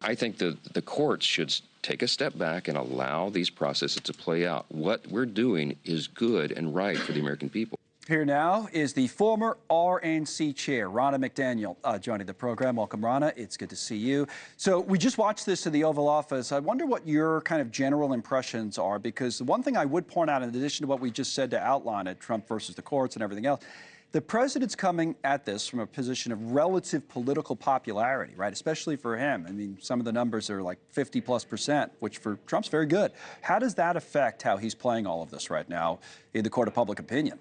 I think the courts should take a step back and allow these processes to play out. What we're doing is good and right for the American people. Here now is the former RNC chair, Ronna McDaniel, joining the program. Welcome, Ronna. It's good to see you. So we just watched this in the Oval Office. I wonder what your kind of general impressions are, because the one thing I would point out, in addition to what we just said to outline it, Trump versus the courts and everything else, the president's coming at this from a position of relative political popularity, right? Especially for him. I mean, some of the numbers are like 50+%, which for Trump's very good. How does that affect how he's playing all of this right now in the court of public opinion?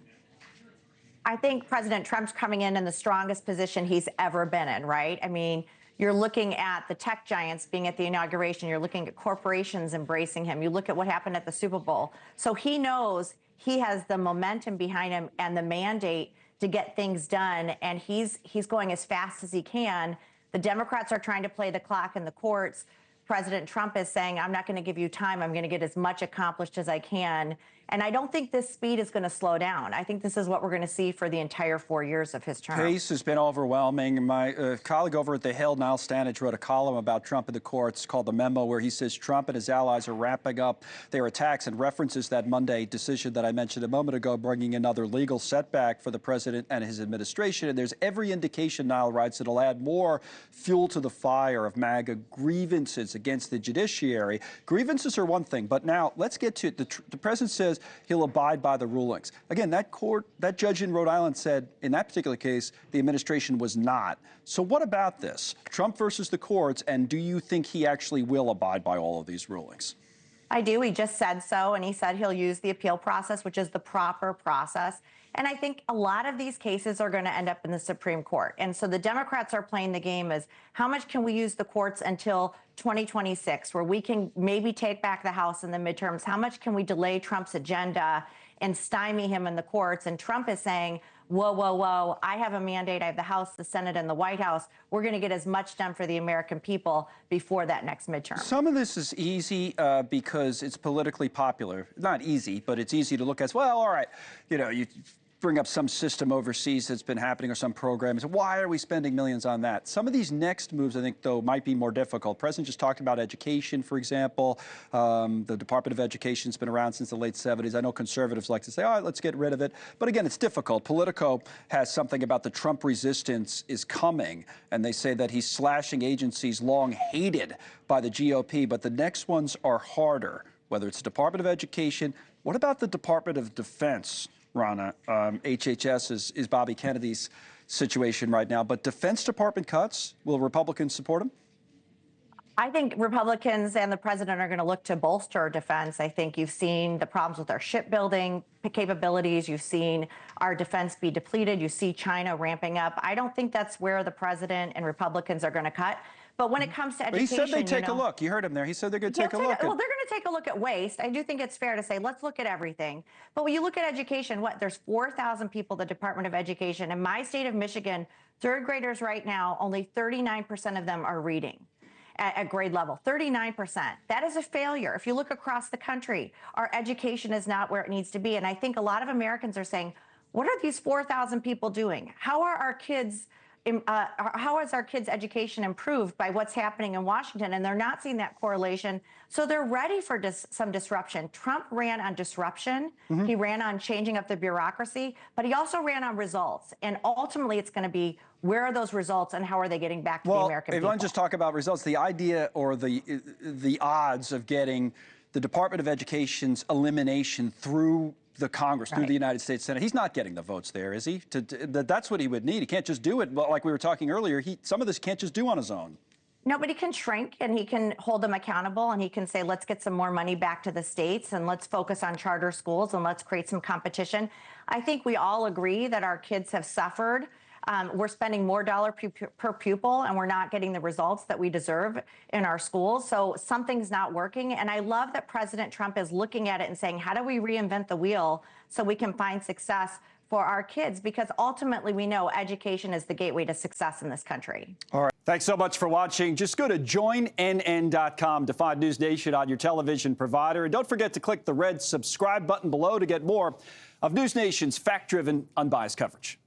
I think President Trump's coming in the strongest position he's ever been in, right? I mean, you're looking at the tech giants being at the inauguration. You're looking at corporations embracing him. You look at what happened at the Super Bowl. So he knows he has the momentum behind him and the mandate to get things done, and he's going as fast as he can. The Democrats are trying to play the clock in the courts. President Trump is saying, I'm not going to give you time. I'm going to get as much accomplished as I can. And I don't think this speed is going to slow down. I think this is what we're going to see for the entire 4 years of his term. The pace has been overwhelming. My colleague over at The Hill, Niall Stanage, wrote a column about Trump in the courts called The Memo, where he says Trump and his allies are wrapping up their attacks, and references that Monday decision that I mentioned a moment ago, bringing another legal setback for the president and his administration. And there's every indication, Niall writes, it'll add more fuel to the fire of MAGA grievances against the judiciary. Grievances are one thing, but now let's get to it. The president says he'll abide by the rulings. Again, that judge in Rhode Island said in that particular case, the administration was not. So what about this? Trump versus the courts, and do you think he actually will abide by all of these rulings? I do. He just said so, and he said he'll use the appeal process, which is the proper process. And I think a lot of these cases are going to end up in the Supreme Court. And so the Democrats are playing the game as how much can we use the courts until 2026, where we can maybe take back the House in the midterms? How much can we delay Trump's agenda and stymie him in the courts? And Trump is saying, whoa, whoa, whoa, I have a mandate. I have the House, the Senate, and the White House. We're going to get as much done for the American people before that next midterm. Some of this is easy because it's politically popular. Not easy, but it's easy to look at. Well, all right, you know, you bring up some system overseas that's been happening or some programs. Why are we spending millions on that? Some of these next moves, I think, though, might be more difficult. The president just talked about education, for example. The Department of Education has been around since the late 70s. I know conservatives like to say, all right, let's get rid of it. But again, it's difficult. Politico has something about the Trump resistance is coming, and they say that he's slashing agencies long hated by the GOP. But the next ones are harder, whether it's the Department of Education. What about the Department of Defense? Ronna, HHS is Bobby Kennedy's situation right now, but Defense Department cuts, will Republicans support them? I think Republicans and the president are going to look to bolster defense. I think you've seen the problems with our shipbuilding capabilities. You've seen our defense be depleted. You see China ramping up. I don't think that's where the president and Republicans are going to cut. But when it comes to education, but he said they'd take a look. You heard him there. He said they're going to take a look. Well, they're going to take a look at waste. I do think it's fair to say, let's look at everything. But when you look at education, there's 4,000 people at the Department of Education. In my state of Michigan, third graders right now, only 39% of them are reading at grade level. 39%. That is a failure. If you look across the country, our education is not where it needs to be. And I think a lot of Americans are saying, what are these 4,000 people doing? How are our kids how has our kids' education improved by what's happening in Washington? And they're not seeing that correlation. So they're ready for some disruption. Trump ran on disruption. He ran on changing up the bureaucracy, but he also ran on results. And ultimately, it's going to be, where are those results and how are they getting back to the American people? Well, if I just talk about results, the idea or the odds of getting the Department of Education's elimination through the Congress, through the United States Senate. He's not getting the votes there, is he? That's what he would need. He can't just do it. Like we were talking earlier, some of this can't just do on his own. No, but he can shrink and he can hold them accountable and he can say, let's get some more money back to the states and let's focus on charter schools and let's create some competition. I think we all agree that our kids have suffered. We're spending more dollar per pupil and we're not getting the results that we deserve in our schools. So something's not working. And I love that President Trump is looking at it and saying, how do we reinvent the wheel so we can find success for our kids? Because ultimately we know education is the gateway to success in this country. All right. Thanks so much for watching. Just go to joinnn.com to find NewsNation on your television provider. And don't forget to click the red subscribe button below to get more of NewsNation's fact-driven, unbiased coverage.